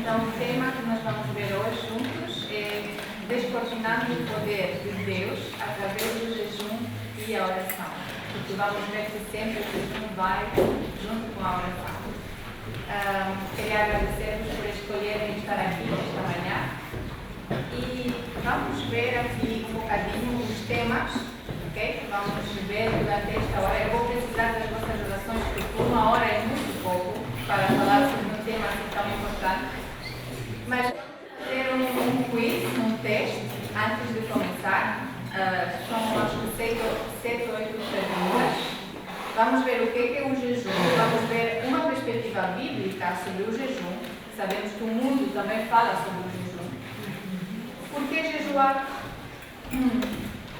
Então, o tema que nós vamos ver hoje juntos é descortinando o poder de Deus através do jejum e a oração. Porque vamos ver que sempre o jejum vai junto com a oração. Queria agradecer-vos por escolherem estar aqui esta manhã. E vamos ver aqui um bocadinho os temas, ok? Vamos ver durante esta hora. Eu vou precisar das vossas orações, porque uma hora é muito pouco para falar sobre um tema assim tão importante. Mas vamos fazer um quiz, um teste, antes de começar. São acho que 7 ou 8 perguntas. Vamos ver o que é o jejum. Vamos ver uma perspectiva bíblica sobre o jejum. Sabemos que o mundo também fala sobre o jejum. Por que jejuar?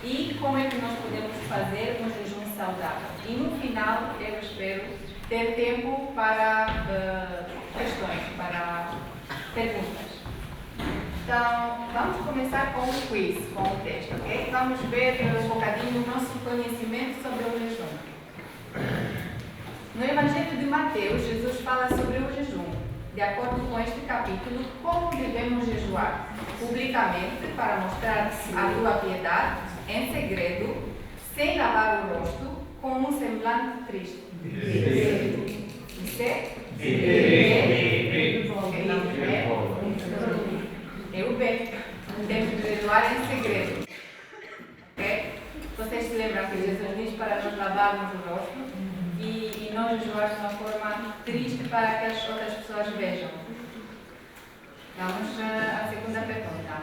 E como é que nós podemos fazer um jejum saudável? E no final, eu espero ter tempo para questões, para perguntas. Então, vamos começar com o quiz, com o teste, ok? Vamos ver um bocadinho o nosso conhecimento sobre o jejum. No Evangelho de Mateus, Jesus fala sobre o jejum. De acordo com este capítulo, como devemos jejuar? Publicamente, para mostrar a tua piedade, em segredo, sem lavar o rosto, com um semblante triste. É o B. Temos de jejuar em segredo. Okay? Vocês se lembram que Jesus diz para nós lavarmos o rosto e não jejuar de uma forma triste para que as outras pessoas vejam. Vamos à segunda pergunta.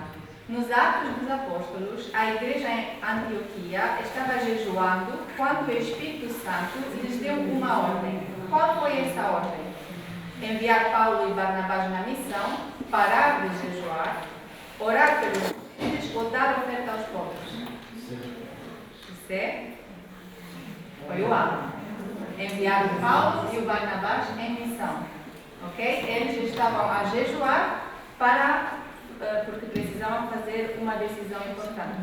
Nos Atos dos Apóstolos, a igreja em Antioquia estava jejuando quando o Espírito Santo lhes deu uma ordem. Qual foi essa ordem? Enviar Paulo e Barnabás na missão, parar de jejuar, orar pelos filhos ou dar oferta aos pobres? C. Foi o A. Enviar o Paulo e o Barnabás em missão. Ok? Eles estavam a jejuar porque precisavam fazer uma decisão importante.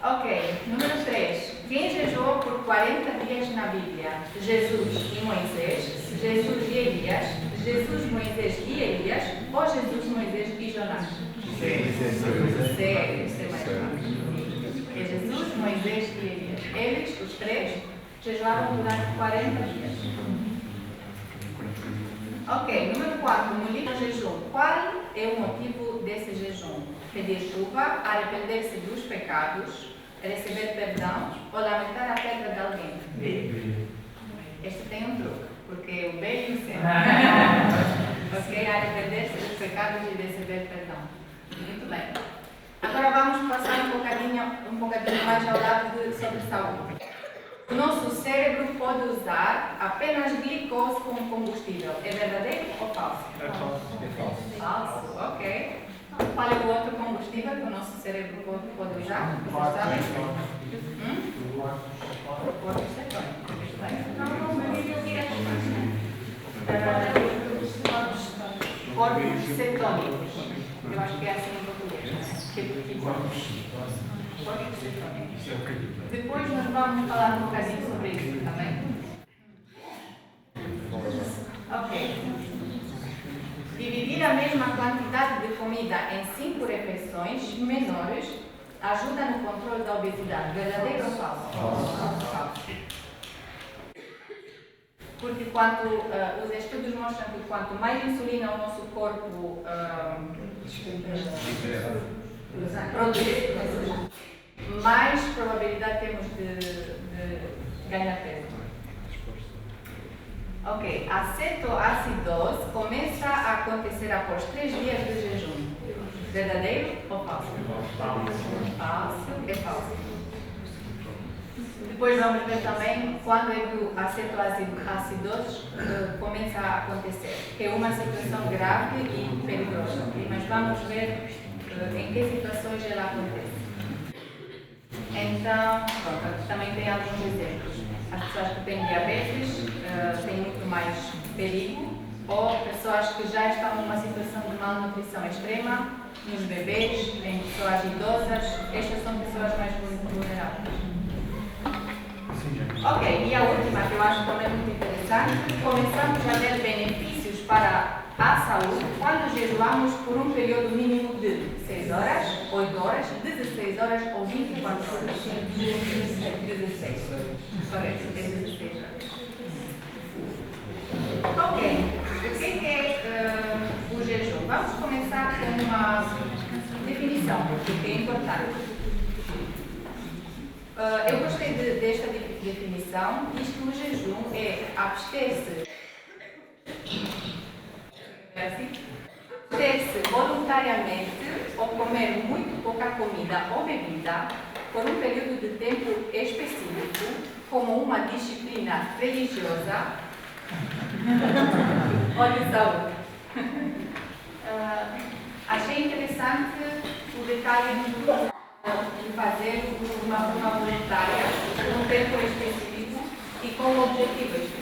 Ok, número 3. Quem jejuou por 40 dias na Bíblia? Jesus e Moisés, Jesus e Elias, Jesus, Moisés e Elias, ou Jesus, Moisés e Jonás? É Jesus, Moisés e Elias. Eles, os três, jejuaram durante 40 dias. Ok, número 4. No livro do jejum, qual é o motivo desse jejum? Pedir chuva, arrepender-se dos pecados, receber perdão ou lamentar a perda de alguém? Este tem um truque, porque o B e o C. Ok, arrepender-se dos pecados e receber perdão. Muito bem. Agora vamos passar um bocadinho mais ao lado sobre saúde. O nosso cérebro pode usar apenas glicose como combustível. É verdadeiro ou falso? É falso. Falso, ok. Qual é o outro combustível que o nosso cérebro pode usar? Vocês sabem? Corpos cetônicos. Corpos cetônicos. Eu acho que é assim em português. Corpos cetônicos. Depois nós vamos falar um bocadinho sobre isso também. Ok. Dividir a mesma quantidade de comida em 5 refeições menores ajuda no controle da obesidade. Verdadeiro ou falso? Falso. Porque os estudos mostram que quanto mais insulina o nosso corpo produz, mais probabilidade temos de ganhar peso. Ok, a cetoacidose começa a acontecer após 3 dias de jejum. Verdadeiro ou falso? Falso. É falso. Depois vamos ver também quando é que a cetoacidose começa a acontecer, que é uma situação grave e perigosa. Okay? Mas vamos ver em que situações ela acontece. Então, pronto, também tem alguns exemplos. As pessoas que têm diabetes têm muito mais perigo, ou pessoas que já estão numa situação de malnutrição extrema, nos bebês, em pessoas idosas, estas são pessoas mais vulneráveis. Ok, e a última, que eu acho também muito interessante, começamos a ver benefícios para a saúde quando jejuamos por um período mínimo de 6 horas, 8 horas, 16 horas ou 24 horas? 16. Correto, é 16 horas. Ok. O que é o jejum? Vamos começar com uma definição, porque é importante. Eu gostei desta definição. Diz que o jejum é abster-se voluntariamente ou comer muito pouca comida ou bebida por um período de tempo específico, como uma disciplina religiosa ou de saúde. Achei interessante o detalhe de fazer de uma forma voluntária, por um tempo específico e com um objetivo específico.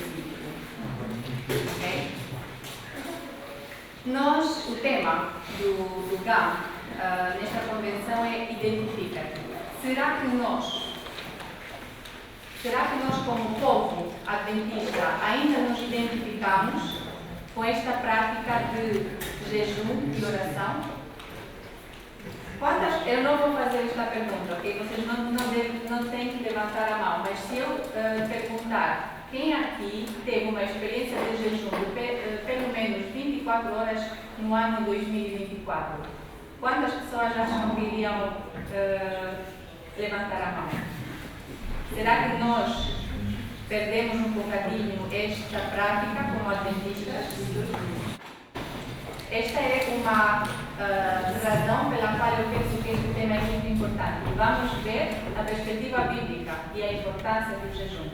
Okay? O tema do GAM nesta convenção é identificar. Será que nós, como povo adventista, ainda nos identificamos com esta prática de jejum e oração? Eu não vou fazer esta pergunta, ok? Vocês não têm que levantar a mão, mas se eu perguntar quem aqui teve uma experiência de jejum de pelo menos 24 horas no ano 2024, quantas pessoas acham que iriam levantar a mão? Será que nós perdemos um bocadinho esta prática como adventistas? Esta é uma razão pela qual eu penso que este tema é muito importante. Vamos ver a perspectiva bíblica e a importância do jejum.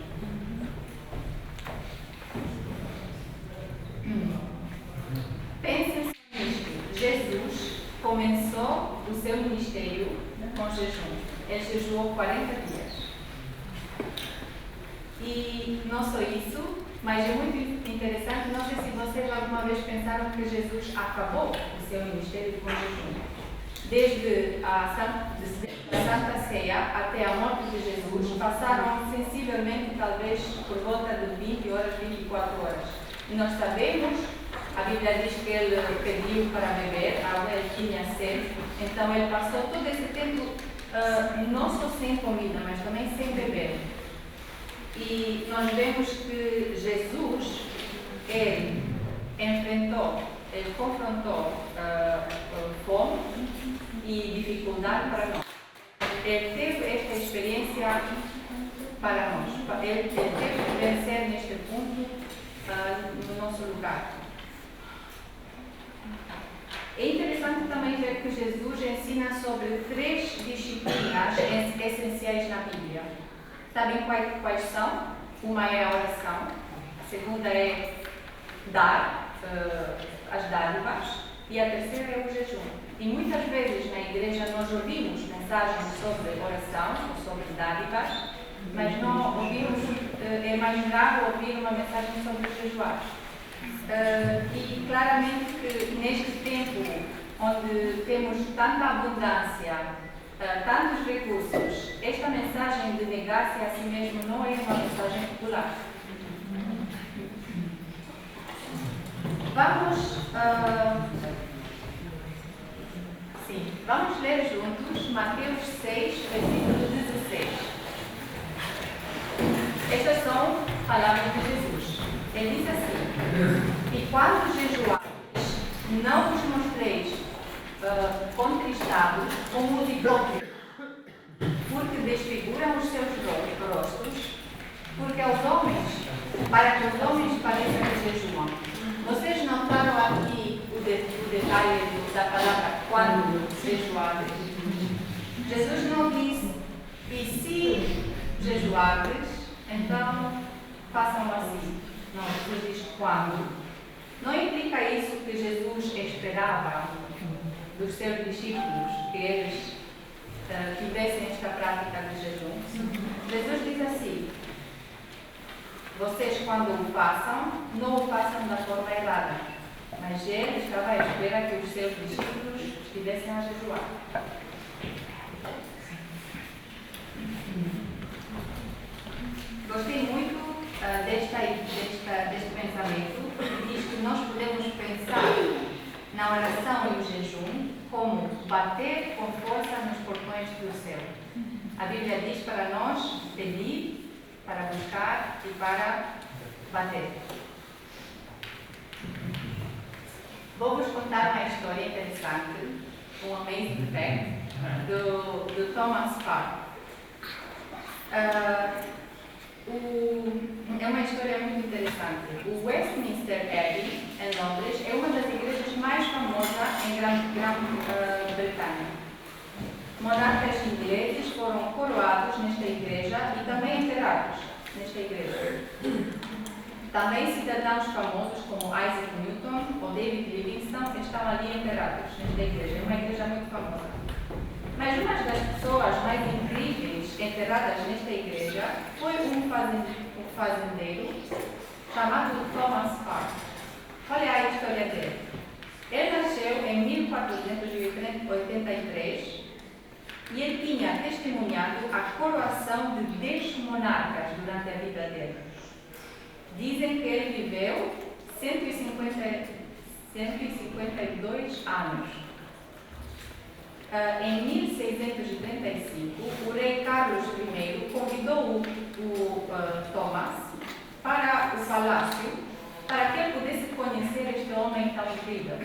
Pensem nisto. Jesus começou o seu ministério com jejum. Ele jejuou 40 dias. E não só isso, mas é muito interessante, não sei se vocês alguma vez pensaram que Jesus acabou o seu ministério com jejum. Desde a Santa Ceia até a morte de Jesus, passaram sensivelmente, talvez, por volta de 20 horas, 24 horas. E nós sabemos, a Bíblia diz que ele pediu para beber, água, ele tinha sede, então ele passou todo esse tempo, não só sem comida, mas também sem beber. E nós vemos que Jesus, ele confrontou fome e dificuldade para nós. Ele teve esta experiência para nós. Ele teve que vencer neste ponto no nosso lugar. É interessante também ver que Jesus ensina sobre 3 disciplinas essenciais na Bíblia. Sabem quais são? Uma é a oração, a segunda é dar as dádivas e a terceira é o jejum. E muitas vezes na igreja nós ouvimos mensagens sobre oração ou sobre dádivas, mas não ouvimos, é mais raro ouvir uma mensagem sobre jejuar. E claramente que neste tempo onde temos tanta abundância, tantos recursos, esta mensagem de negar-se a si mesmo não é uma mensagem popular. Vamos ler juntos Mateus 6, versículo 16. Estas são palavras de Jesus. Ele diz assim: e quando jejuares, não vos mostreis contristados como os hipócritas, porque desfiguram os seus rostos, porque para que os homens pareçam que jejuam. Vocês notaram aqui o detalhe da palavra quando jejuares? Jesus não diz, e se jejuares, então façam assim. Não, Jesus diz quando. Não implica isso que Jesus esperava dos seus discípulos, que eles tivessem esta prática de jejum. Jesus diz assim: vocês, quando o façam, não o façam da forma errada. Mas ele estava à espera que os seus discípulos estivessem a jejuar. Gostei muito deste pensamento, que diz que nós podemos na oração e o jejum como bater com força nos portões do céu. A Bíblia diz para nós pedir, para buscar e para bater. Vou-vos contar uma história interessante, um amazing fact, do Thomas Parr. É uma história muito interessante. O Westminster Abbey, em Londres, é uma das igrejas mais famosas em Grã-Bretanha. Monarcas ingleses foram coroados nesta igreja e também enterrados nesta igreja. Também cidadãos famosos como Isaac Newton ou David Livingstone estão ali enterrados nesta igreja. É uma igreja muito famosa. Mas uma das pessoas mais incríveis enterradas nesta igreja foi um fazendeiro chamado Thomas Parr. Olha a história dele. Ele nasceu em 1483 e ele tinha testemunhado a coroação de 10 monarcas durante a vida dele. Dizem que ele viveu 152 anos. Em 1635, o rei Carlos I convidou o Thomas para o palácio para que ele pudesse conhecer este homem tão incrível.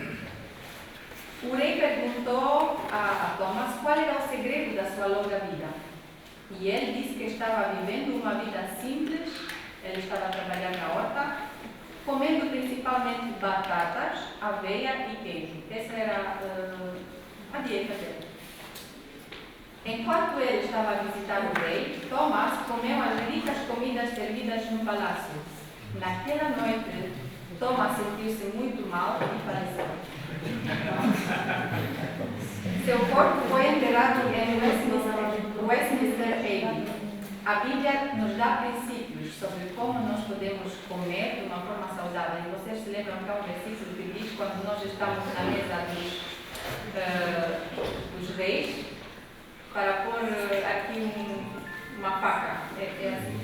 O rei perguntou a Thomas qual era o segredo da sua longa vida. E ele disse que estava vivendo uma vida simples, ele estava trabalhando na horta, comendo principalmente batatas, aveia e queijo. Essa era a dieta dele. Enquanto ele estava a visitar o rei, Thomas comeu as ricas comidas servidas no palácio. Naquela noite, Thomas sentiu-se muito mal e faleceu. Seu corpo foi enterrado em Westminster Abbey. A Bíblia nos dá princípios sobre como nós podemos comer de uma forma saudável. E vocês se lembram que há um versículo que diz quando nós estamos na mesa dos reis, para pôr aqui uma faca. É assim.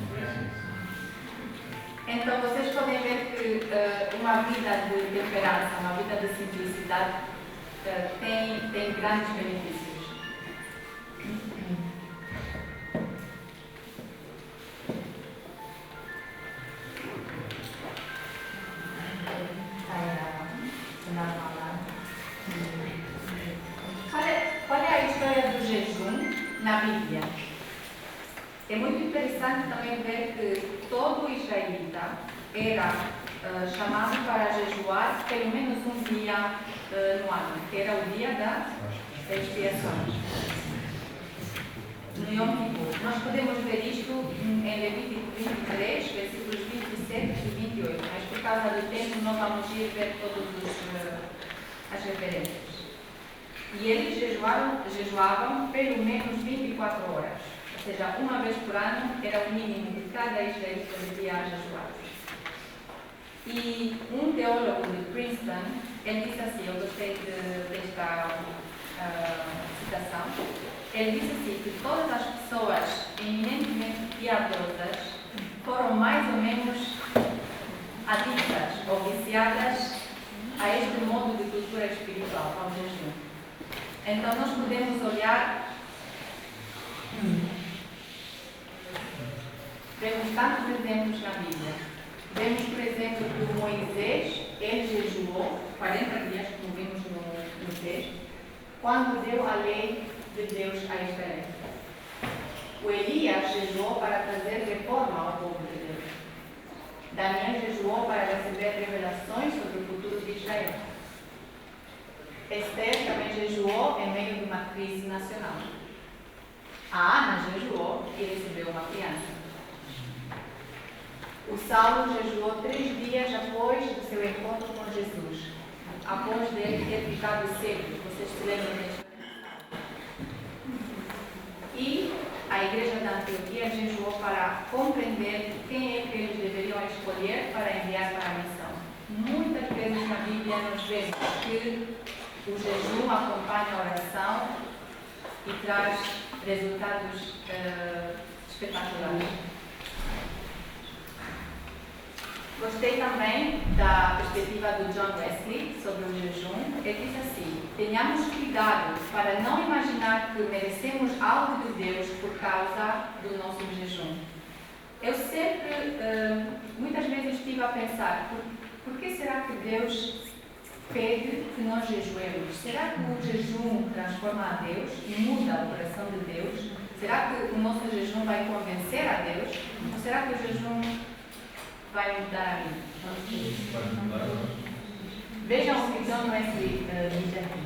Então, vocês podem ver que uma vida de temperança, uma vida de simplicidade, tem grandes benefícios. Qual é a história do jejum na Bíblia? É muito interessante também ver que todo israelita era chamado para jejuar pelo menos um dia no ano, que era o dia das expiações. No Yom Kippur. Nós podemos ver isto em Levítico 23, versículos 27 e 28, mas por causa do tempo não vamos ir ver todas as referências. E eles jejuavam pelo menos 24 horas. Ou seja, uma vez por ano era o mínimo que cada israelita devia jejuar. E um teólogo de Princeton, ele disse assim, eu gostei desta citação, ele disse assim, que todas as pessoas eminentemente piadosas foram mais ou menos adictas ou viciadas a este modo de cultura espiritual, ao jejum. Então nós podemos olhar. Vemos tantos exemplos na Bíblia. Vemos, por exemplo, que o Moisés, ele jejuou 40 dias, como vimos no texto, quando deu a lei de Deus a Israel. O Elias jejuou para trazer reforma ao povo de Deus. Daniel jejuou para receber revelações sobre o futuro de Israel. Esther também jejuou em meio de uma crise nacional. A Ana jejuou e recebeu uma criança. O Saulo jejuou 3 dias após do seu encontro com Jesus, após dele ter ficado cego. Vocês se lembram disso? E a igreja da Antioquia jejuou para compreender quem é que eles deveriam escolher para enviar para a missão. Muitas vezes na Bíblia nós vemos que o jejum acompanha a oração e traz resultados espetaculares. Gostei também da perspectiva do John Wesley sobre o jejum. Ele diz assim: tenhamos cuidado para não imaginar que merecemos algo de Deus por causa do nosso jejum. Eu sempre, muitas vezes estive a pensar, por que será que Deus pede que nós jejuemos? Será que o jejum transforma a Deus e muda o coração de Deus? Será que o nosso jejum vai convencer a Deus? Ou será que o jejum vai mudar a mim? Vejam o que John Wesley diz aqui.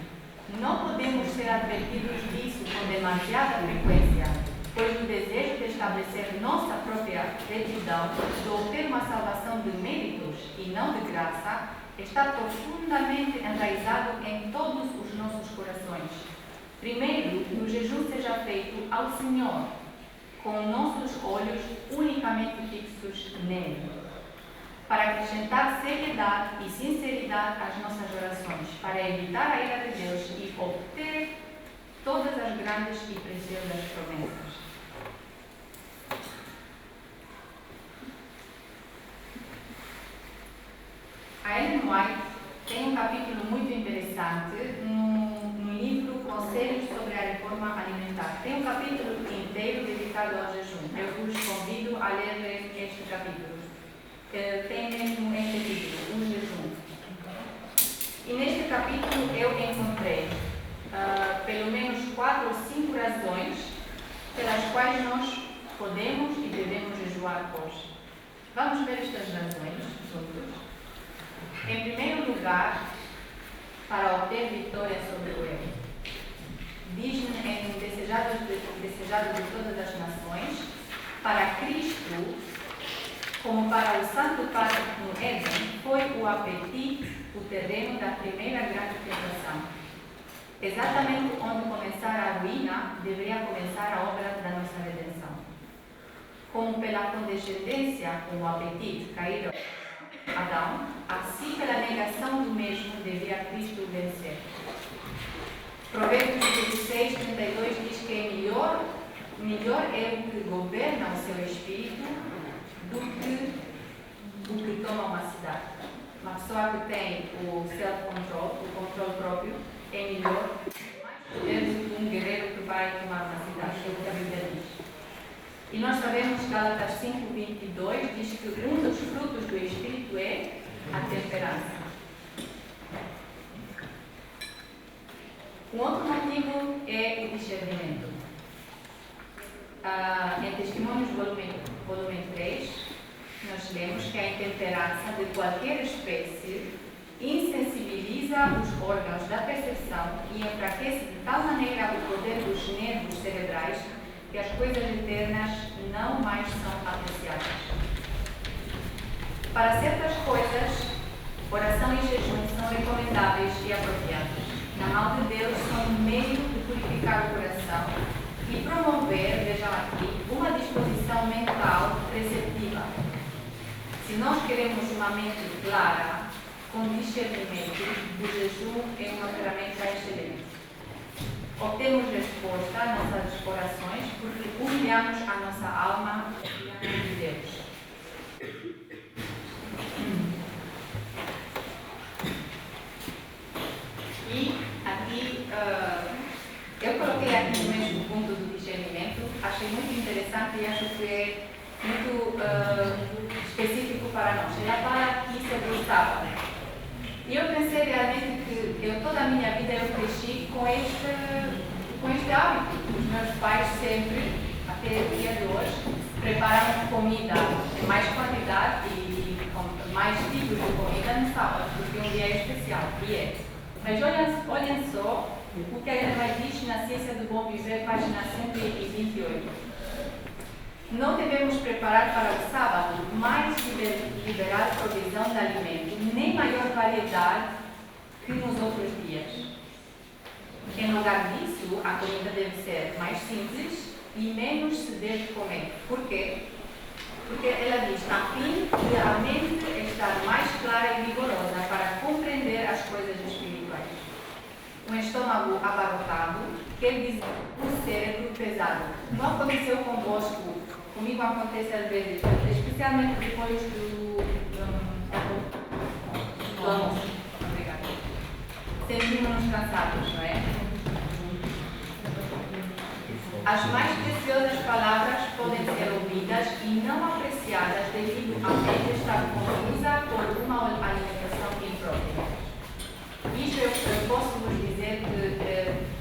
Não podemos ser advertidos disso com demasiada frequência, pois o desejo de estabelecer nossa própria retidão, de obter uma salvação de méritos e não de graça, está profundamente enraizado em todos os nossos corações. Primeiro, que o jejum seja feito ao Senhor, com nossos olhos unicamente fixos nele, para acrescentar seriedade e sinceridade às nossas orações, para evitar a ira de Deus e obter todas as grandes e preciosas promessas. A Ellen White tem um capítulo muito interessante no livro Conselhos sobre a Reforma Alimentar. Tem um capítulo inteiro dedicado ao jejum. Eu vos convido a ler este capítulo. Tem mesmo este título, o jejum. E neste capítulo eu encontrei pelo menos 4 ou 5 razões pelas quais nós podemos e devemos jejuar hoje. Vamos ver estas razões juntos. Em primeiro lugar, para obter vitória sobre o erro. Diz-me em Desejado de Todas as Nações, para Cristo, como para o Santo Padre no Éden, foi o apetite o terreno da primeira grande tentação. Exatamente onde começar a ruína, deveria começar a obra da nossa redenção. Como pela condescendência com o apetite caíram Adão, assim pela negação do mesmo devia Cristo vencer. Provérbios 16, 32 diz que é melhor é o que governa o seu espírito do que o que toma uma cidade. Uma pessoa que tem o self-control, o controle próprio, é melhor do que um guerreiro que vai tomar uma cidade, é o que a Bíblia diz. E nós sabemos que Gálatas 5:22 diz que um dos frutos do Espírito é a temperança. Um outro motivo é o discernimento. Em Testemunhos, volume 3, nós lemos que a intemperança de qualquer espécie insensibiliza os órgãos da percepção e enfraquece de tal maneira o poder dos nervos cerebrais que as coisas eternas não mais são apreciadas. Para certas coisas, oração e jejum são recomendáveis e apropriados. Na mão de Deus, são um meio de purificar o coração e promover, vejam aqui, uma disposição mental receptiva. Se nós queremos uma mente clara, com discernimento, o jejum é uma ferramenta excelente. Obtemos resposta às nossas orações porque humilhamos a nossa alma diante de Deus. E aqui, eu coloquei aqui no mesmo ponto do discernimento, achei muito interessante e acho que é muito específico para nós. Ele fala aqui sobre o sábado. E eu pensei realmente que toda a minha vida eu cresci com este hábito. Os meus pais sempre, até o dia de hoje, preparam comida em mais quantidade e com mais tipos de comida no sábado, porque um dia é especial, e é. Mas olhem só o que a Ellen diz na Ciência do Bom Viver, página 128. Não devemos preparar para o sábado mais liberal provisão de alimento, nem maior variedade que nos outros dias. Em lugar disso, a comida deve ser mais simples e menos se deve comer. Por quê? Porque ela diz, a fim de a mente estar mais clara e vigorosa para compreender as coisas espirituais. Um estômago abarrotado quer dizer um cérebro pesado. Não aconteceu convosco? Comigo acontece às vezes, especialmente depois do sentimos-nos cansados, não é? As mais preciosas palavras podem ser ouvidas e não apreciadas devido à mente estar confusa por uma alimentação imprópria. Isto eu posso vos dizer que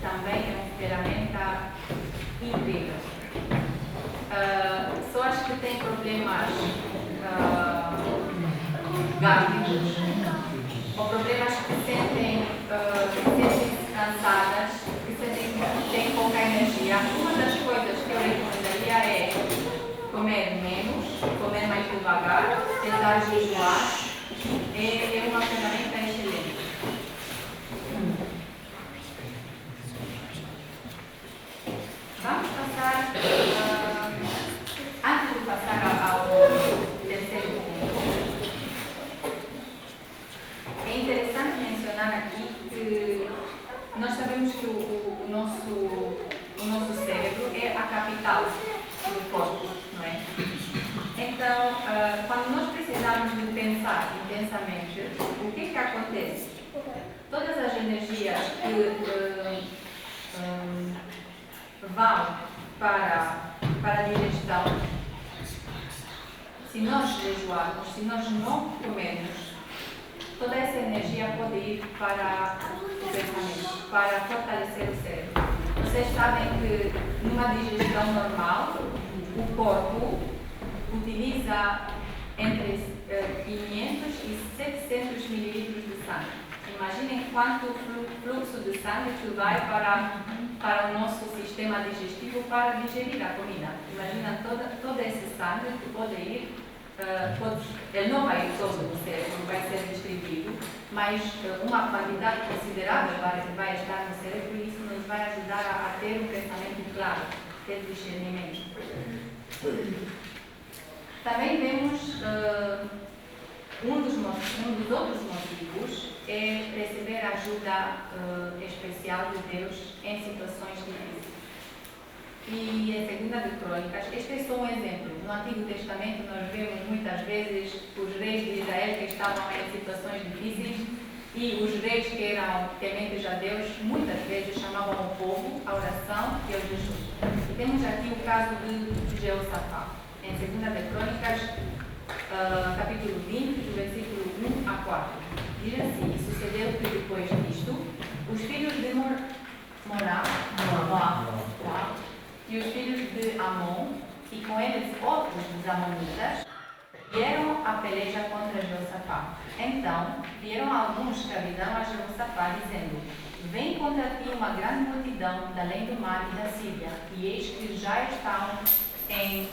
também é uma ferramenta incrível. Pessoas que têm problemas gástricos ou problemas que sentem-se cansadas, que têm pouca energia, uma das coisas que eu recomendaria é comer menos, comer mais devagar, tentar jejuar. É uma ferramenta excelente. Vamos passar, antes de passar ao terceiro ponto, é interessante mencionar aqui que nós sabemos que o nosso cérebro é a capital do corpo, não é? Então, quando nós precisamos de pensar intensamente, o que acontece? Todas as energias que vão para a digestão, se nós jejuarmos, se nós não comermos, toda essa energia pode ir para o pensamento, para fortalecer o cérebro. Vocês sabem que numa digestão normal, o corpo utiliza entre 500 e 700 mililitros de sangue. Imaginem quanto fluxo de sangue que vai para o nosso sistema digestivo para digerir a comida. Imagina todo esse sangue que pode ir, ele não vai ir todo no cérebro, vai ser distribuído, mas uma quantidade considerável vai estar no cérebro e isso nos vai ajudar a ter um pensamento claro, ter discernimento. Também vemos um dos outros motivos é receber ajuda especial de Deus em situações difíceis. E em 2 de Crônicas, este é só um exemplo. No Antigo Testamento nós vemos muitas vezes os reis de Israel que estavam em situações difíceis e os reis que eram tementes a Deus muitas vezes chamavam o povo à oração e ao jejum. E temos aqui o caso de Jeosafá. Em 2 de Crônicas, capítulo 20, do versículo 1 a 4. Diz assim: sucedeu que depois disto, os filhos de Moab e os filhos de Amon, e com eles outros dos Amonitas, vieram a peleja contra Jeosafá. Então, vieram alguns que habitam a Jeosafá, dizendo: vem contra ti uma grande multidão da além do mar e da Síria, e eis que já estão em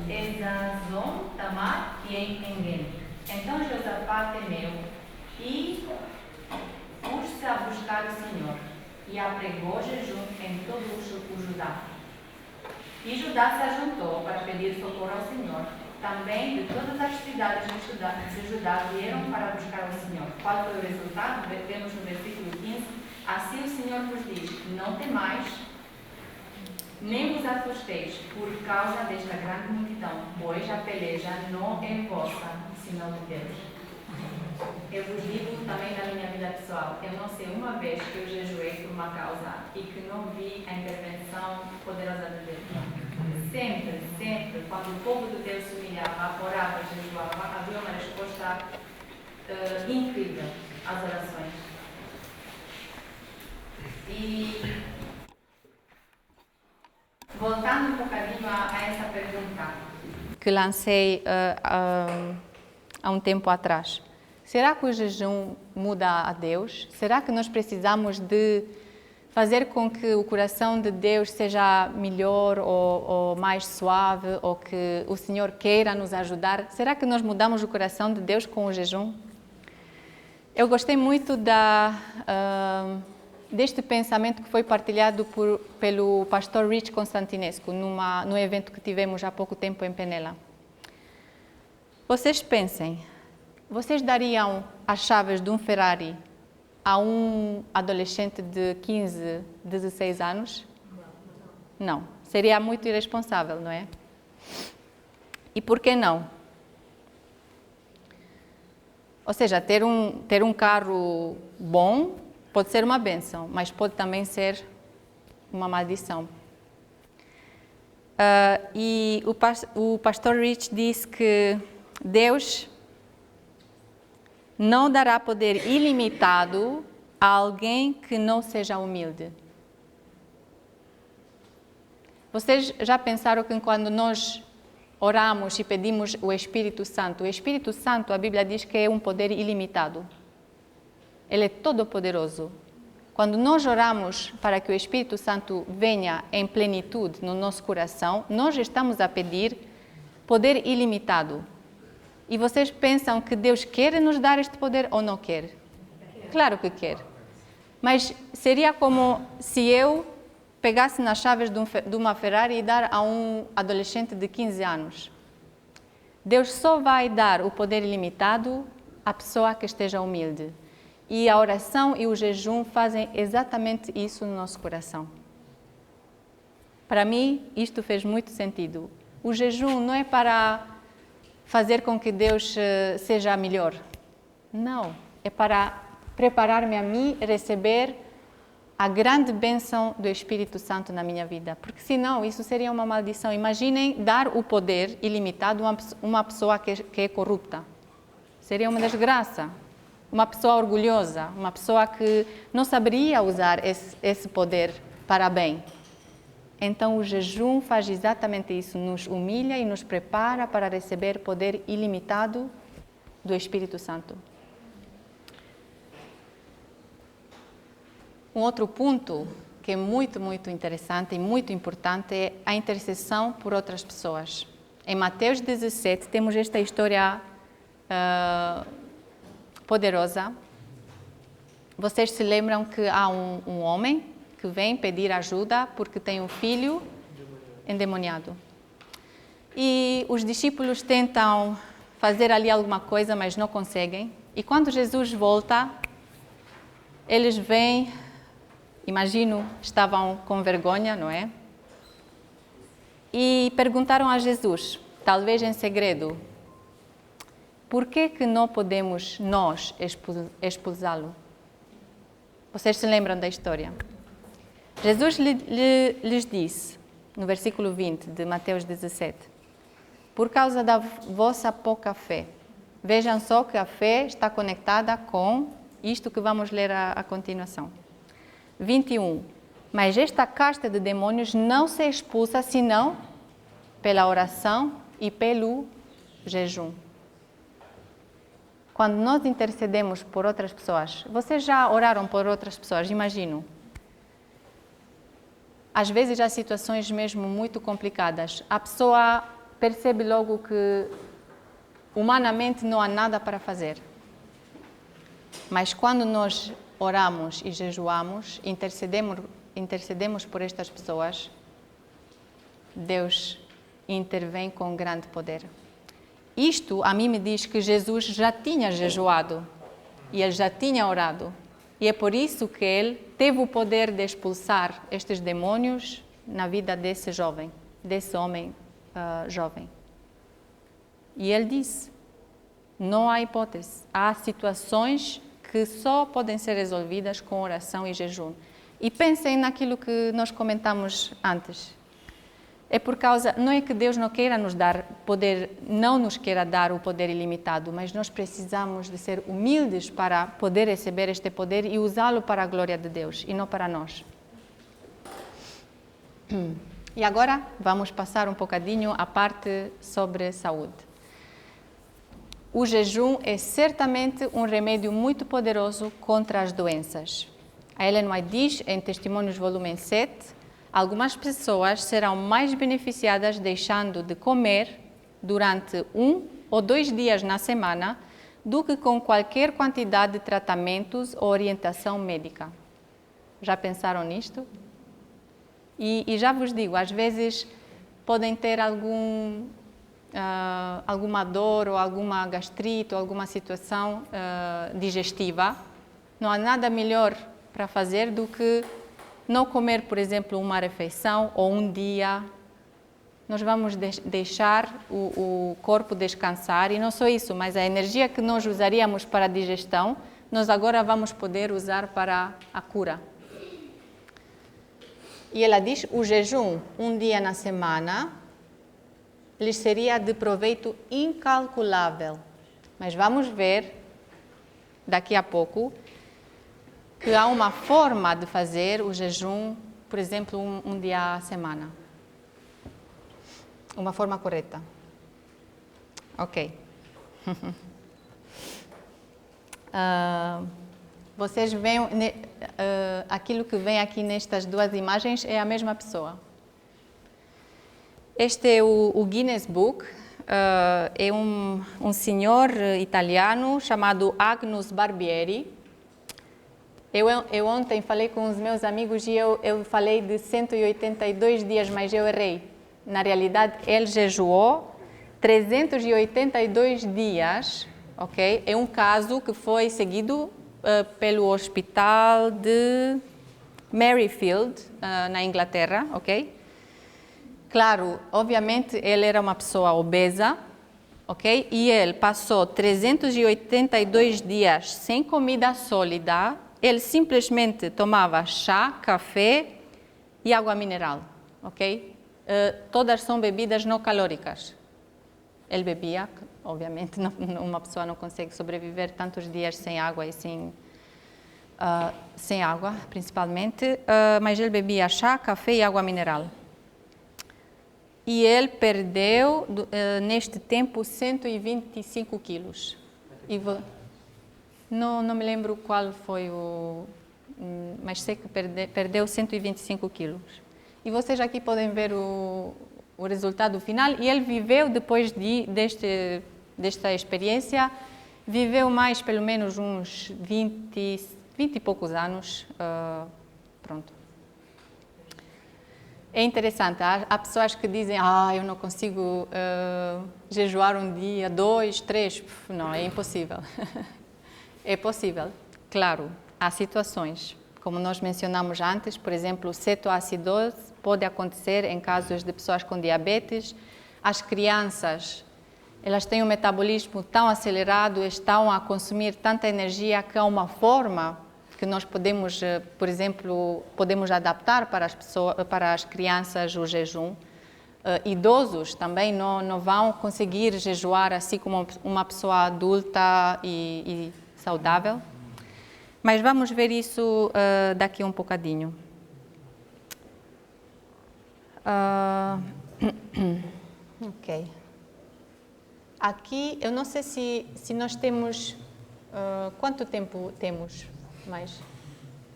Esazon, Tamar e em Engem. Então Jeosafá temeu e pôs-se a buscar o Senhor, e apregou jejum em todo o Judá. E Judá se ajuntou para pedir socorro ao Senhor. Também de todas as cidades de Judá vieram para buscar o Senhor. Qual foi o resultado? Vemos no versículo 15. Assim o Senhor vos diz: não temais, nem vos assusteis por causa desta grande multidão, pois a peleja não é vossa, senão de Deus. Eu vos digo também da minha vida pessoal, eu não sei uma vez que eu jejuei por uma causa e que não vi a intervenção poderosa de Deus. Sempre, quando o povo de Deus se humilhava, orava, jejuava, havia uma resposta incrível às orações. E voltando um bocadinho a essa pergunta que lancei há um tempo atrás. Será que o jejum muda a Deus? Será que nós precisamos de fazer com que o coração de Deus seja melhor ou mais suave, ou que o Senhor queira nos ajudar? Será que nós mudamos o coração de Deus com o jejum? Eu gostei muito deste pensamento que foi partilhado pelo pastor Rich Constantinescu no evento que tivemos há pouco tempo em Penela. Vocês pensem, vocês dariam as chaves de um Ferrari a um adolescente de 15, 16 anos? Não. Seria muito irresponsável, não é? E por que não? Ou seja, ter um carro bom pode ser uma bênção, mas pode também ser uma maldição. E o pastor Rich diz que Deus não dará poder ilimitado a alguém que não seja humilde. Vocês já pensaram que quando nós oramos e pedimos o Espírito Santo, a Bíblia diz que é um poder ilimitado. Ele é todo-poderoso. Quando nós oramos para que o Espírito Santo venha em plenitude no nosso coração, nós estamos a pedir poder ilimitado. E vocês pensam que Deus quer nos dar este poder ou não quer? Claro que quer. Mas seria como se eu pegasse nas chaves de uma Ferrari e dar a um adolescente de 15 anos. Deus só vai dar o poder ilimitado à pessoa que esteja humilde. E a oração e o jejum fazem exatamente isso no nosso coração. Para mim, isto fez muito sentido. O jejum não é para fazer com que Deus seja melhor. Não, é para preparar-me a mim receber a grande bênção do Espírito Santo na minha vida. Porque senão isso seria uma maldição. Imaginem dar o poder ilimitado a uma pessoa que é corrupta. Seria uma desgraça. Uma pessoa orgulhosa, uma pessoa que não saberia usar esse poder para bem. Então o jejum faz exatamente isso, nos humilha e nos prepara para receber poder ilimitado do Espírito Santo. Um outro ponto que é muito, muito interessante e muito importante é a intercessão por outras pessoas. Em Mateus 17 temos esta história poderosa. Vocês se lembram que há um homem que vem pedir ajuda porque tem um filho endemoniado. E os discípulos tentam fazer ali alguma coisa, mas não conseguem. E quando Jesus volta, eles vêm, imagino, estavam com vergonha, não é? E perguntaram a Jesus, talvez em segredo, por que não podemos nós expulsá-lo? Vocês se lembram da história? Jesus lhes disse, no versículo 20 de Mateus 17, por causa da vossa pouca fé. Vejam só que a fé está conectada com isto que vamos ler a continuação. 21. Mas esta casta de demônios não se expulsa senão pela oração e pelo jejum. Quando nós intercedemos por outras pessoas, vocês já oraram por outras pessoas, imagino. Às vezes há situações mesmo muito complicadas. A pessoa percebe logo que humanamente não há nada para fazer. Mas quando nós oramos e jejuamos, intercedemos por estas pessoas, Deus intervém com grande poder. Isto a mim me diz que Jesus já tinha jejuado e ele já tinha orado. E é por isso que ele teve o poder de expulsar estes demônios na vida desse jovem, desse homem jovem. E ele disse, não há hipótese, há situações que só podem ser resolvidas com oração e jejum. E pensem naquilo que nós comentamos antes. É por causa, não é que Deus não queira nos dar poder, não nos queira dar o poder ilimitado, mas nós precisamos de ser humildes para poder receber este poder e usá-lo para a glória de Deus e não para nós. E agora vamos passar um bocadinho à parte sobre saúde. O jejum é certamente um remédio muito poderoso contra as doenças. A Ellen White diz, em Testemunhos, volume 7, algumas pessoas serão mais beneficiadas deixando de comer durante 1 ou 2 dias na semana do que com qualquer quantidade de tratamentos ou orientação médica. Já pensaram nisto? E já vos digo, às vezes podem ter alguma dor ou alguma gastrite ou alguma situação digestiva. Não há nada melhor para fazer do que não comer, por exemplo, uma refeição ou um dia nós vamos deixar o corpo descansar, e não só isso, mas a energia que nós usaríamos para a digestão, nós agora vamos poder usar para a cura. E ela diz, o jejum, um dia na semana, lhes seria de proveito incalculável. Mas vamos ver, daqui a pouco, que há uma forma de fazer o jejum, por exemplo, um dia à semana. Uma forma correta. Ok. Vocês veem, aquilo que vem aqui nestas duas imagens é a mesma pessoa. Este é o Guinness Book, é um senhor italiano chamado Agnus Barbieri. Eu ontem falei com os meus amigos e eu falei de 182 dias, mas eu errei. Na realidade, ele jejuou 382 dias, ok? É um caso que foi seguido pelo hospital de Maryfield, na Inglaterra, ok? Claro, obviamente, ele era uma pessoa obesa, ok? E ele passou 382 dias sem comida sólida, ele simplesmente tomava chá, café e água mineral, ok? Todas são bebidas não calóricas. Ele bebia, obviamente, uma pessoa não consegue sobreviver tantos dias sem água e sem água, principalmente, mas ele bebia chá, café e água mineral. E ele perdeu, neste tempo, 125 quilos. Não me lembro qual foi mas sei que perdeu 125 quilos. E vocês aqui podem ver o resultado final. E ele viveu, depois desta experiência, viveu mais pelo menos uns 20 e poucos anos. Pronto. É interessante, há pessoas que dizem, eu não consigo jejuar um dia, 2, 3, não, é impossível. É possível, claro, há situações, como nós mencionamos antes, por exemplo, cetoacidose pode acontecer em casos de pessoas com diabetes. As crianças, elas têm um metabolismo tão acelerado, estão a consumir tanta energia que há uma forma que nós podemos, por exemplo, podemos adaptar para as crianças o jejum. Idosos também não vão conseguir jejuar assim como uma pessoa adulta e saudável. Mas vamos ver isso daqui um bocadinho. Ok. Aqui, eu não sei se nós temos... quanto tempo temos mais?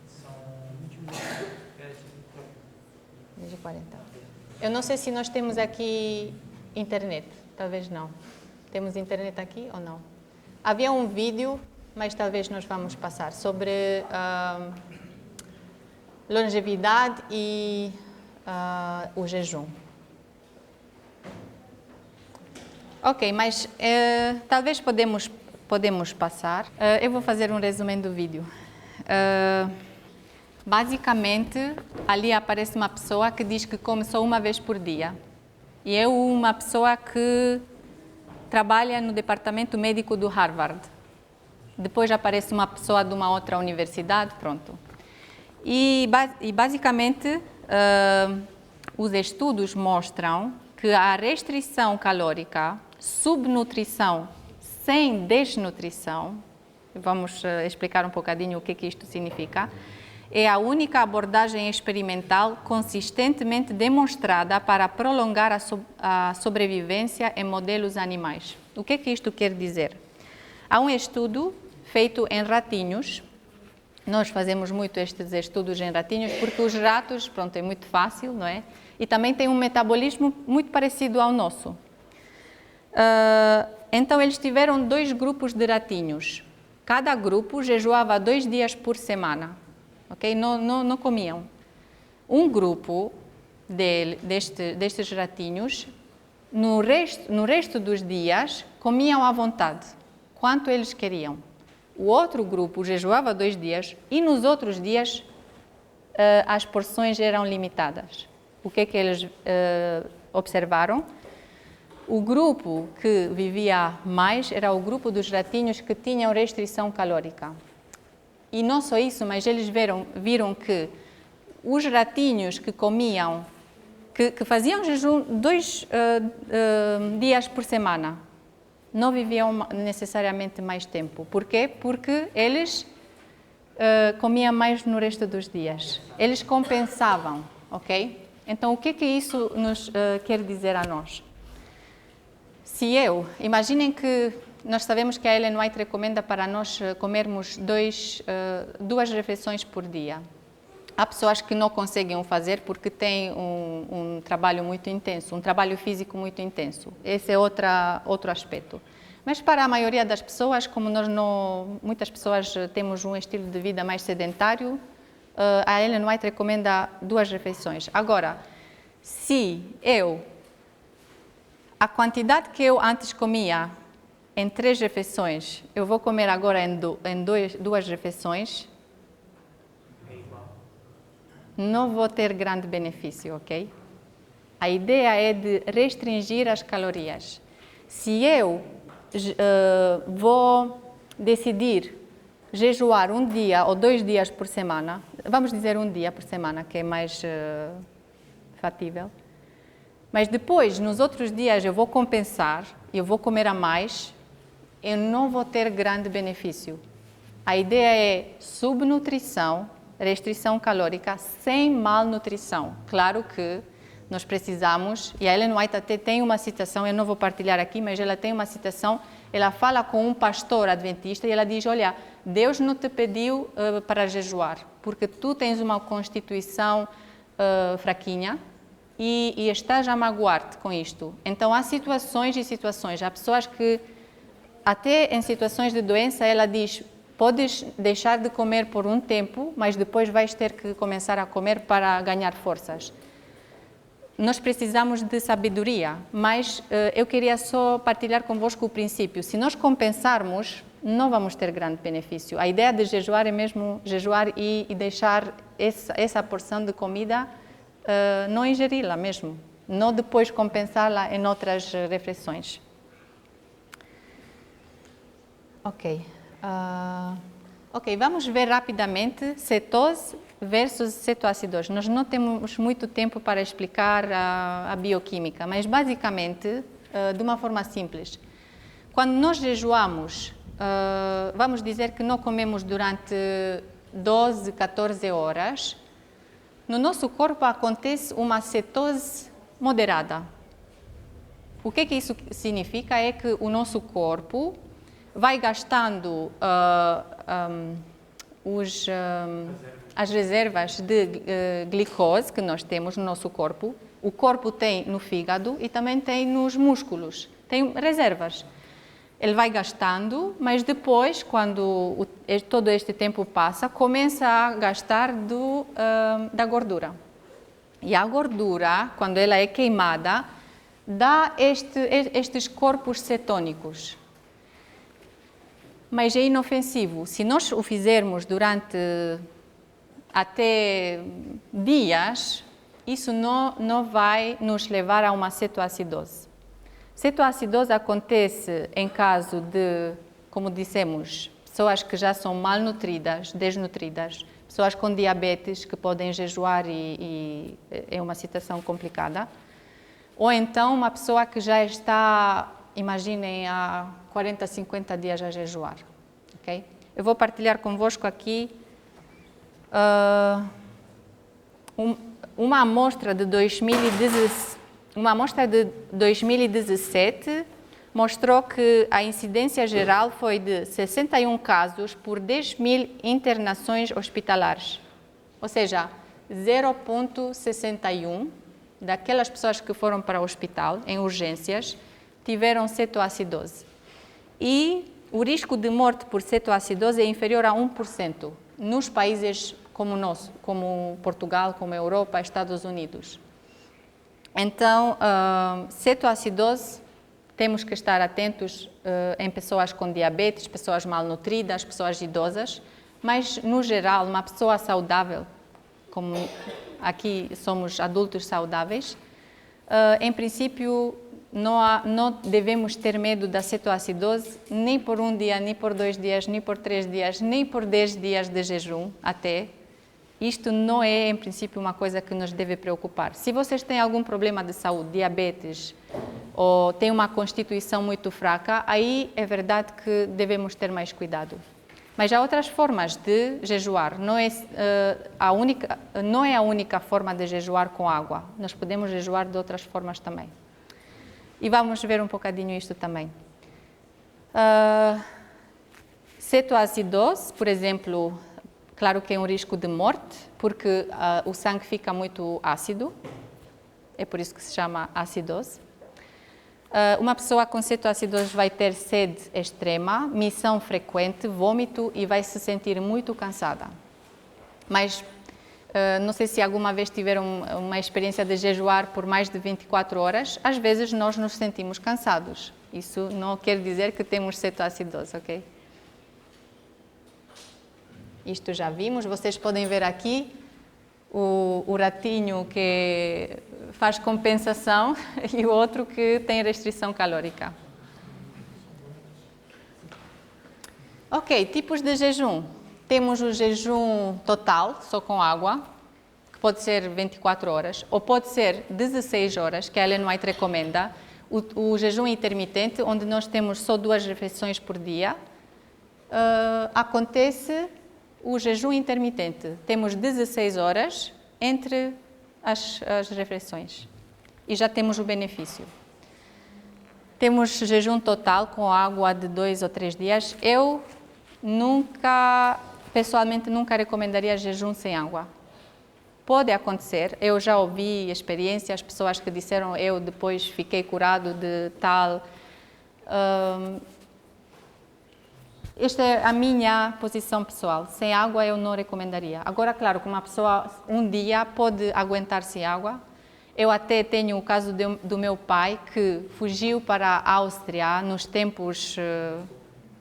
São 20 minutos. 40. Eu não sei se nós temos aqui internet. Talvez não. Temos internet aqui ou não? Havia um vídeo, mas talvez nós vamos passar, sobre longevidade e o jejum. Ok, mas talvez podemos passar. Eu vou fazer um resumo do vídeo. Basicamente, ali aparece uma pessoa que diz que come só uma vez por dia. E é uma pessoa que trabalha no departamento médico do Harvard. Depois aparece uma pessoa de uma outra universidade, pronto. E basicamente, os estudos mostram que a restrição calórica, subnutrição sem desnutrição, vamos explicar um bocadinho o que isto significa, é a única abordagem experimental consistentemente demonstrada para prolongar a sobrevivência em modelos animais. O que isto quer dizer? Há um estudo feito em ratinhos. Nós fazemos muito estes estudos em ratinhos porque os ratos, pronto, é muito fácil, não é? E também tem um metabolismo muito parecido ao nosso. Então, eles tiveram 2 grupos de ratinhos. Cada grupo jejuava 2 dias por semana, ok? Não comiam. Um grupo destes ratinhos, no resto dos dias, comiam à vontade, quanto eles queriam. O outro grupo jejuava 2 dias e nos outros dias as porções eram limitadas. O que eles observaram, o grupo que vivia mais era o grupo dos ratinhos que tinham restrição calórica. E não só isso, mas eles viram que os ratinhos que comiam, que faziam jejum 2 dias por semana, não viviam necessariamente mais tempo. Por quê? Porque eles comiam mais no resto dos dias. Eles compensavam, ok? Então, o que isso nos quer dizer a nós? Imaginem que nós sabemos que a Ellen White recomenda para nós comermos 2 refeições por dia. Há pessoas que não conseguem fazer porque têm um trabalho muito intenso, um trabalho físico muito intenso. Esse é outro aspecto. Mas para a maioria das pessoas, como muitas pessoas temos um estilo de vida mais sedentário, a Ellen White recomenda 2 refeições. Agora, a quantidade que eu antes comia em 3 refeições, eu vou comer agora em 2 refeições, não vou ter grande benefício, ok? A ideia é de restringir as calorias. Se eu vou decidir jejuar 1 dia ou 2 dias por semana, vamos dizer 1 dia por semana, que é mais factível, mas depois, nos outros dias, eu vou compensar, eu vou comer a mais, eu não vou ter grande benefício. A ideia é subnutrição, restrição calórica, sem malnutrição. Claro que nós precisamos, e a Ellen White até tem uma citação, eu não vou partilhar aqui, mas ela tem uma citação, ela fala com um pastor adventista e ela diz, olha, Deus não te pediu para jejuar, porque tu tens uma constituição fraquinha, e estás a magoar-te com isto. Então, há situações e situações. Há pessoas que, até em situações de doença, ela diz, podes deixar de comer por um tempo, mas depois vais ter que começar a comer para ganhar forças. Nós precisamos de sabedoria, mas eu queria só partilhar convosco o princípio. Se nós compensarmos, não vamos ter grande benefício. A ideia de jejuar é mesmo jejuar e deixar essa porção de comida não ingeri-la mesmo, não depois compensá-la em outras refeições. Ok, vamos ver rapidamente cetose versus cetoacidose. Nós não temos muito tempo para explicar a bioquímica, mas basicamente, de uma forma simples, quando nós jejuamos, vamos dizer que não comemos durante 12, 14 horas, no nosso corpo acontece uma cetose moderada. O que isso significa é que o nosso corpo vai gastando as reservas de glicose que nós temos no nosso corpo. O corpo tem no fígado e também tem nos músculos. Tem reservas. Ele vai gastando, mas depois, quando todo este tempo passa, começa a gastar da gordura. E a gordura, quando ela é queimada, dá estes corpos cetônicos. Mas é inofensivo. Se nós o fizermos durante até dias, isso não vai nos levar a uma cetoacidose. Cetoacidose acontece em caso de, como dissemos, pessoas que já são malnutridas, desnutridas, pessoas com diabetes que podem jejuar e é uma situação complicada, ou então uma pessoa que já está, imaginem, há 40, 50 dias a jejuar. Okay? Eu vou partilhar convosco aqui uma amostra de 2017 mostrou que a incidência geral foi de 61 casos por 10.000 internações hospitalares. Ou seja, 0,61 daquelas pessoas que foram para o hospital, em urgências, tiveram cetoacidose. E o risco de morte por cetoacidose é inferior a 1% nos países como o nosso, como Portugal, como a Europa, Estados Unidos. Então, cetoacidose, temos que estar atentos em pessoas com diabetes, pessoas malnutridas, pessoas idosas, mas, no geral, uma pessoa saudável, como aqui somos adultos saudáveis, em princípio, não devemos ter medo da cetoacidose nem por um dia, nem por 2 dias, nem por 3 dias, nem por 10 dias de jejum até. Isto não é, em princípio, uma coisa que nos deve preocupar. Se vocês têm algum problema de saúde, diabetes, ou têm uma constituição muito fraca, aí é verdade que devemos ter mais cuidado. Mas há outras formas de jejuar. Não é a única forma de jejuar com água. Nós podemos jejuar de outras formas também. E vamos ver um bocadinho isto também. Cetoacidose, por exemplo, claro que é um risco de morte, porque o sangue fica muito ácido. É por isso que se chama acidose. Uma pessoa com cetoacidose vai ter sede extrema, missão frequente, vômito e vai se sentir muito cansada. Mas não sei se alguma vez tiveram uma experiência de jejuar por mais de 24 horas. Às vezes nós nos sentimos cansados. Isso não quer dizer que temos cetoacidose, ok? Isto já vimos. Vocês podem ver aqui o ratinho que faz compensação e o outro que tem restrição calórica. Ok, tipos de jejum. Temos o jejum total, só com água, que pode ser 24 horas, ou pode ser 16 horas, que a Ellen White recomenda. O jejum intermitente, onde nós temos só 2 refeições por dia. Acontece o jejum intermitente. Temos 16 horas entre as refeições e já temos o benefício. Temos jejum total com água de 2 ou 3 dias. Eu pessoalmente nunca recomendaria jejum sem água. Pode acontecer, eu já ouvi experiências, pessoas que disseram eu depois fiquei curado de tal. Esta é a minha posição pessoal. Sem água eu não recomendaria. Agora, claro, que uma pessoa um dia pode aguentar sem água. Eu até tenho o caso do meu pai que fugiu para a Áustria nos tempos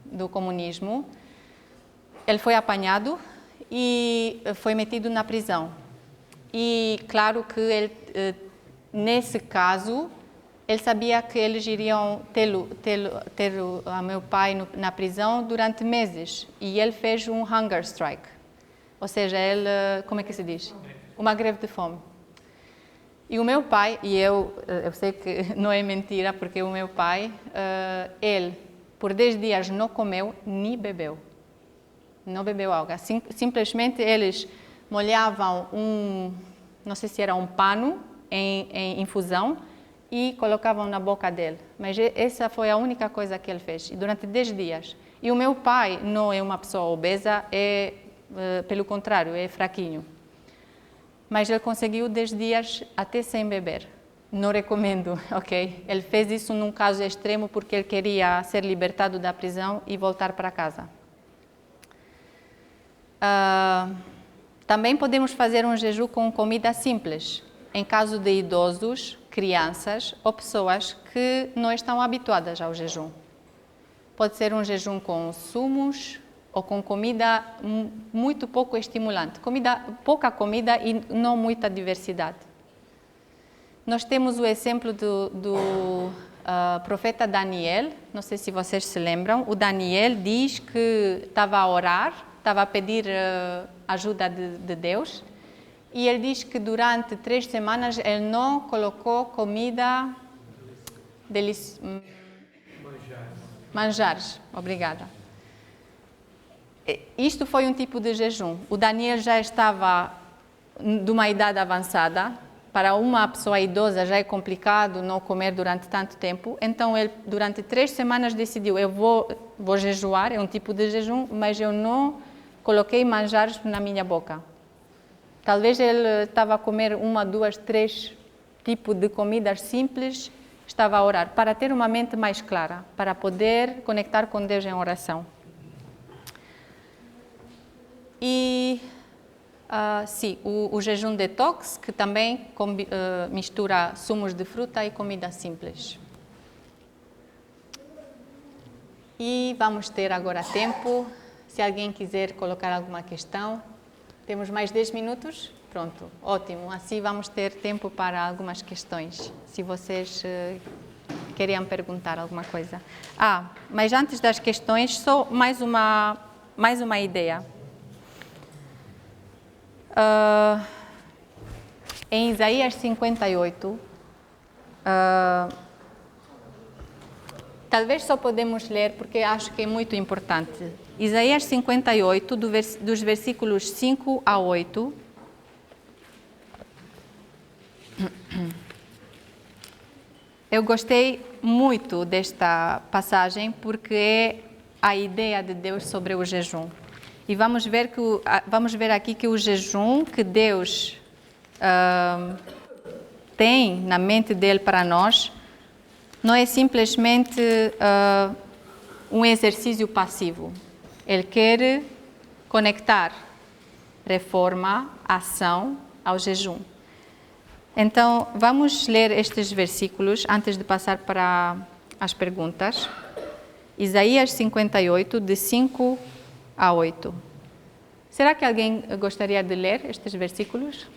do comunismo. Ele foi apanhado e foi metido na prisão. E claro que ele, nesse caso, ele sabia que eles iriam ter o meu pai na prisão durante meses. E ele fez um hunger strike. Ou seja, ele, como é que se diz? Uma greve de fome. E o meu pai, e eu sei que não é mentira, porque o meu pai, ele, por 10 dias não comeu nem bebeu. Não bebeu água. Simplesmente eles molhavam não sei se era um pano em infusão, e colocavam na boca dele. Mas essa foi a única coisa que ele fez, durante 10 dias. E o meu pai não é uma pessoa obesa, pelo contrário, é fraquinho. Mas ele conseguiu 10 dias até sem beber. Não recomendo, ok? Ele fez isso num caso extremo porque ele queria ser libertado da prisão e voltar para casa. Também podemos fazer um jejum com comida simples, em caso de idosos, crianças ou pessoas que não estão habituadas ao jejum. Pode ser um jejum com sumos ou com comida muito pouco estimulante, pouca comida e não muita diversidade. Nós temos o exemplo do profeta Daniel, não sei se vocês se lembram. O Daniel diz que estava a orar, estava a pedir ajuda de Deus, e ele diz que durante 3 semanas ele não colocou comida manjares. Obrigada. Isto foi um tipo de jejum. O Daniel já estava de uma idade avançada. Para uma pessoa idosa já é complicado não comer durante tanto tempo. Então ele durante 3 semanas decidiu, eu vou jejuar, é um tipo de jejum, mas eu não coloquei manjares na minha boca. Talvez ele estava a comer 1, 2, 3 tipos de comidas simples, estava a orar, para ter uma mente mais clara, para poder conectar com Deus em oração. E, sim, o jejum detox, que também mistura sumos de fruta e comida simples. E vamos ter agora tempo. Se alguém quiser colocar alguma questão, temos mais 10 minutos. Pronto, ótimo. Assim vamos ter tempo para algumas questões, se vocês queriam perguntar alguma coisa. Mas antes das questões, só mais uma ideia. Em Isaías 58, talvez só podemos ler porque acho que é muito importante. Isaías 58, dos versículos 5 a 8. Eu gostei muito desta passagem porque é a ideia de Deus sobre o jejum. E vamos ver aqui que o jejum que Deus tem na mente dele para nós não é simplesmente um exercício passivo. Ele quer conectar reforma, ação ao jejum. Então, vamos ler estes versículos antes de passar para as perguntas. Isaías 58, de 5 a 8. Será que alguém gostaria de ler estes versículos?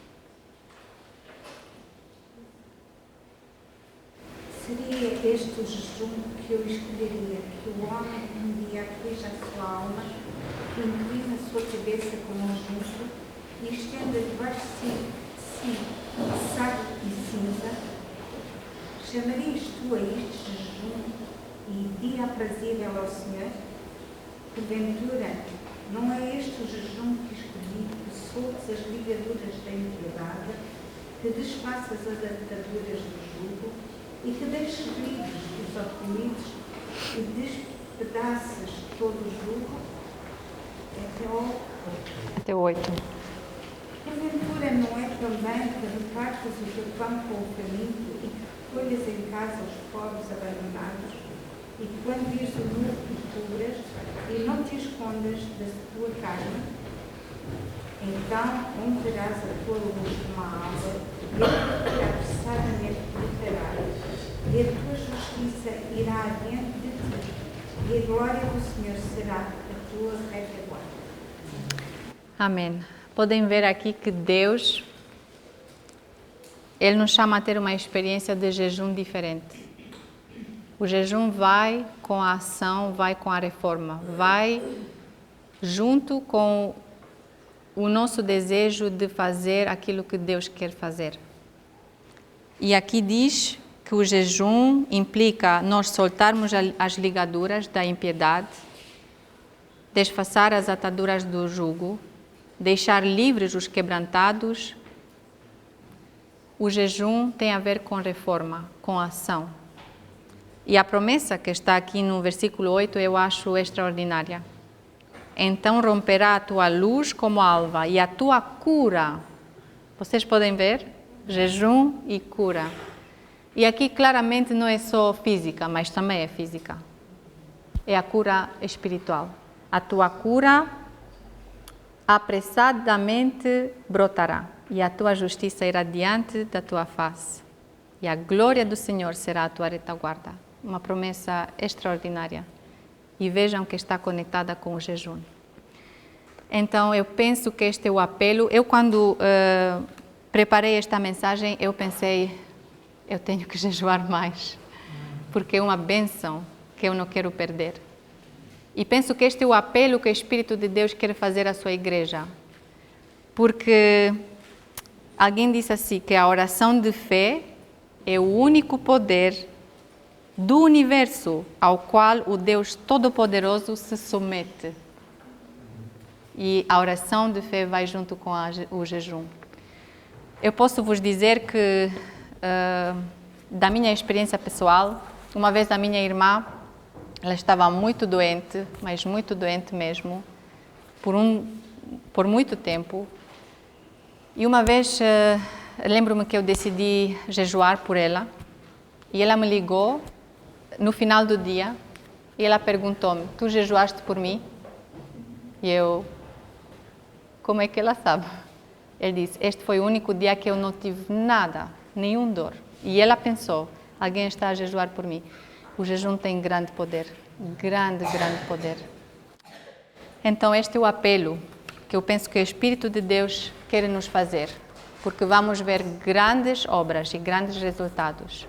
Seria este o jejum que eu escolheria, que o homem um dia aflige a sua alma, que inclina a sua cabeça como um justo e estenda debaixo de si saco e cinza? Chamarias tu a este jejum e dia aprazível ao Senhor? Porventura, não é este o jejum que escolhi, que soltes as ligaduras da impiedade, que desfaças as ataduras do jugo e que deixes livres os oprimidos e despedaças todo o jugo? Até 8. Porventura não é também que repartas o teu pão com o faminto e que recolhas em casa os pobres abandonados, e que quando vires o nu te cubras e não te escondas da tua carne? Então honrarás a tua luz como a alva, e a tua cura apressadamente brilhará, e a tua justiça irá adiante de ti, e a glória do Senhor será a tua retaguarda. Amém. Podem ver aqui que Deus, Ele nos chama a ter uma experiência de jejum diferente. O jejum vai com a ação, vai com a reforma, vai junto com o nosso desejo de fazer aquilo que Deus quer fazer. E aqui diz que o jejum implica nós soltarmos as ligaduras da impiedade, desfaçar as ataduras do jugo, deixar livres os quebrantados. O jejum tem a ver com reforma, com ação. E a promessa que está aqui no versículo 8 eu acho extraordinária. Então romperá a tua luz como a alva e a tua cura. Vocês podem ver? Jejum e cura. E aqui claramente não é só física, mas também é física. É a cura espiritual. A tua cura apressadamente brotará, e a tua justiça irá diante da tua face, e a glória do Senhor será a tua retaguarda. Uma promessa extraordinária. E vejam que está conectada com o jejum. Então, eu penso que este é o apelo. Eu, quando preparei esta mensagem, eu pensei, eu tenho que jejuar mais, porque é uma bênção que eu não quero perder. E penso que este é o apelo que o Espírito de Deus quer fazer à sua igreja. Porque alguém disse assim, que a oração de fé é o único poder do universo ao qual o Deus Todo-Poderoso se submete. E a oração de fé vai junto com o jejum. Eu posso vos dizer que, da minha experiência pessoal, uma vez a minha irmã, ela estava muito doente, mas muito doente mesmo, por muito tempo. E uma vez, lembro-me que eu decidi jejuar por ela, e ela me ligou no final do dia, e ela perguntou-me, tu jejuaste por mim? E eu, como é que ela sabe? Ele disse, este foi o único dia que eu não tive nada, nenhum dor. E ela pensou, alguém está a jejuar por mim. O jejum tem grande poder, grande poder. Então este é o apelo que eu penso que o Espírito de Deus quer nos fazer, porque vamos ver grandes obras e grandes resultados.